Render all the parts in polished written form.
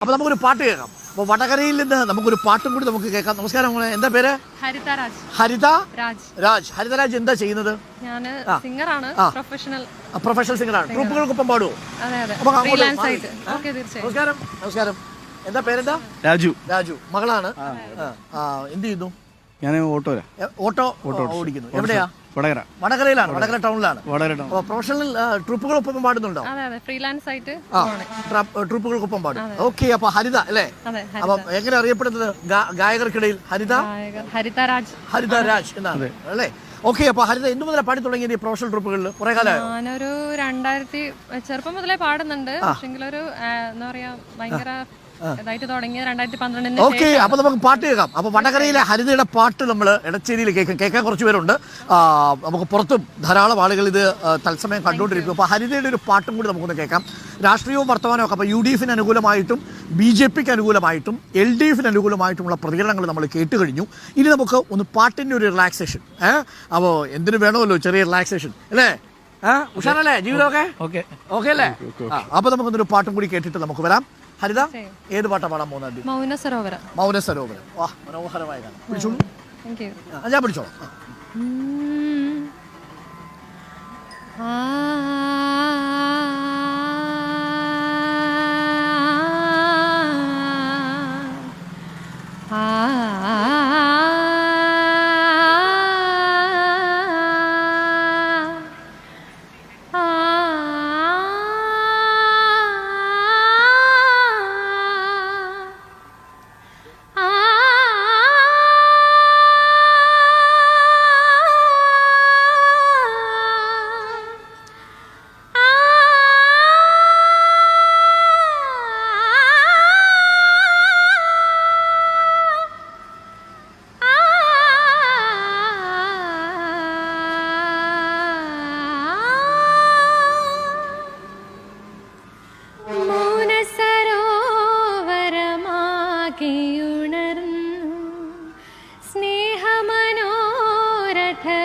അപ്പോൾ നമുക്കൊരു പാട്ട് കേൾക്കാം. അപ്പോൾ വടകരയിൽ നിന്ന് നമുക്കൊരു പാട്ടും കൂടി നമുക്ക് കേൾക്കാം. നമസ്കാരം, എന്താ പേര്? ഹരിത രാജ്. ഹരിത രാജ്. ഹരിത രാജ് എന്താ ചെയ്യുന്നത്? ഞാൻ സിംഗറാണ്, പ്രൊഫഷണൽ സിംഗറാണ്. ട്രൂപ്പുകൾക്കൊപ്പം പാടുവോ? നമസ്കാരം. നമസ്കാരം. എന്താ പേരെന്താ? രാജു. മകളാണ്. എന്ത് ചെയ്യുന്നു? ഞാൻ ഓട്ടോ ഓടിക്കുന്നു. എവിടെയാ? വടകരയിലാണ്. വടകര ടൗണിലാണ്. പ്രൊഫഷണൽ ട്രൂപ്പുകൾക്കൊപ്പം പാടുന്നുണ്ടോ? ട്രൂപ്പുകൾക്കൊപ്പം പാടും. ഓക്കെ. അപ്പൊ ഹരിത അല്ലേ? അപ്പൊ എങ്ങനെ അറിയപ്പെടുന്നത് ഗായകർക്കിടയിൽ? ഹരിത രാജ് എന്നാണ് അല്ലേ? ഓക്കെ. അപ്പൊ ഹരിത എന്തു മുതലേ പാടി തുടങ്ങിയത് ഈ പ്രൊഫഷണൽ ട്രൂപ്പുകളിൽ? കുറെ കാലമായോ? ഞാനൊരു 2000 ചെറുപ്പം മുതലേ പാടുന്നുണ്ട്. പക്ഷെങ്കിലൊരു എന്താ പറയാ, ഭയങ്കര ഓക്കെ. അപ്പൊ നമുക്ക് പാട്ട് കേൾക്കാം. അപ്പൊ വടകരയിലെ ഹരിതയുടെ പാട്ട് നമ്മൾ ഇടച്ചേരിയിൽ കേൾക്കാൻ കുറച്ച് പേരുണ്ട്. നമുക്ക് പുറത്തും ധാരാളം ആളുകൾ ഇത് തത്സമയം കണ്ടുകൊണ്ടിരിക്കും. അപ്പൊ ഹരിതയുടെ ഒരു പാട്ടും കൂടി നമുക്കൊന്ന് കേൾക്കാം. രാഷ്ട്രീയവും വർത്തമാനവും ഒക്കെ. അപ്പോൾ UDF അനുകൂലമായിട്ടും BJPക്ക് അനുകൂലമായിട്ടും LDF അനുകൂലമായിട്ടുമുള്ള പ്രതികരണങ്ങൾ നമ്മൾ കേട്ട് കഴിഞ്ഞു. ഇനി നമുക്ക് ഒന്ന് പാട്ടിൻ്റെ ഒരു റിലാക്സേഷൻ. അപ്പോൾ എന്തിനു വേണമല്ലോ ചെറിയ റിലാക്സേഷൻ അല്ലേ? ഉഷാറല്ലേ ജീവിതമൊക്കെ? ഓക്കെ അല്ലേ? അപ്പൊ നമുക്കൊന്നൊരു പാട്ടും കൂടി കേട്ടിട്ട് നമുക്ക് വരാം. ഹരിത, ഏത് പാട്ടാ പാടാൻ പോകുന്നത്? മൗനസരോവരം. വാ, മനോഹരമായ ഗാനം. പിടിച്ചോളൂ. ഞാൻ പിടിച്ചോളാം.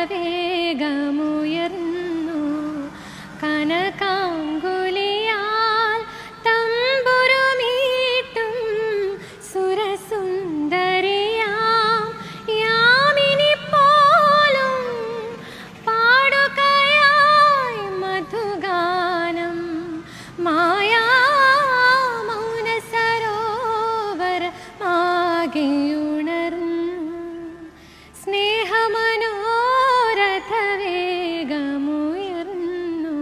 വേഗമുയർന്നു കനകാങ്കുലിയാൽ തമ്പുരുമീട്ടും സുരസുന്ദരിയാം യാമിനി പോലും പാടുകയായി മധുഗാനം മായാ മൗനസരോവരമാകെയുണർന്നു സ്നേഹമനോരഥവേഗമുയർന്നു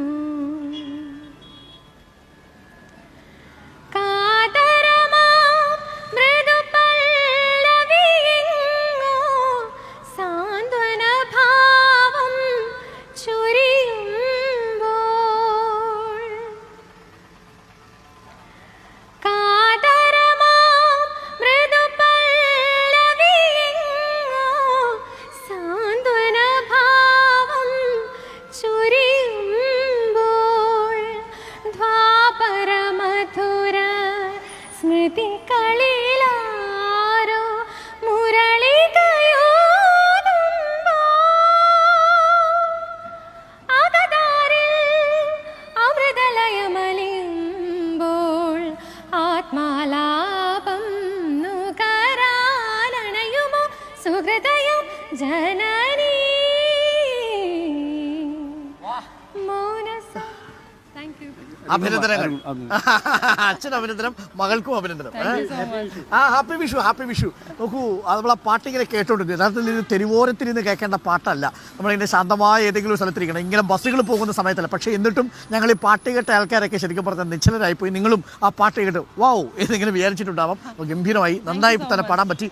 കാതരമാം മൃദുപല്ലവിയെങ്ങോ സാന്ത്വനഭാവം ചൊരിയുമ്പോൾ സ്മൃതികളിലാരോ മുരളികയോതുമ്പോ അകതാരിൽ അമൃതലയമലിയുമ്പോൾ ആത്മാലാപം നുകരാനണയുമോ സുഹൃദയം ജനനീ. അഭിനന്ദനങ്ങൾ. അച്ഛൻ അഭിനന്ദനം, മകൾക്കും അഭിനന്ദനം. ഹാപ്പി വിഷു. നോക്കൂ, നമ്മളെ പാട്ടിങ്ങനെ കേട്ടോണ്ടിരിക്കും. യഥാർത്ഥത്തിൽ ഇത് തെരുവോരത്തിരുന്ന് കേൾക്കേണ്ട പാട്ടല്ല. നമ്മളിങ്ങനെ ശാന്തമായ ഏതെങ്കിലും സ്ഥലത്തിരിക്കണം, ഇങ്ങനെ ബസ്സുകൾ പോകുന്ന സമയത്തല്ല. പക്ഷേ എന്നിട്ടും ഞങ്ങൾ ഈ പാട്ട് കേട്ട ആൾക്കാരൊക്കെ ശരിക്കും പറഞ്ഞാൽ നിശ്ചലരായിപ്പോയി. നിങ്ങളും ആ പാട്ട് കേട്ട് വാവ് എന്നിങ്ങനെ വിചാരിച്ചിട്ടുണ്ടാവാം. ഗംഭീരമായി, നന്നായി തന്നെ പാടാൻ പറ്റി.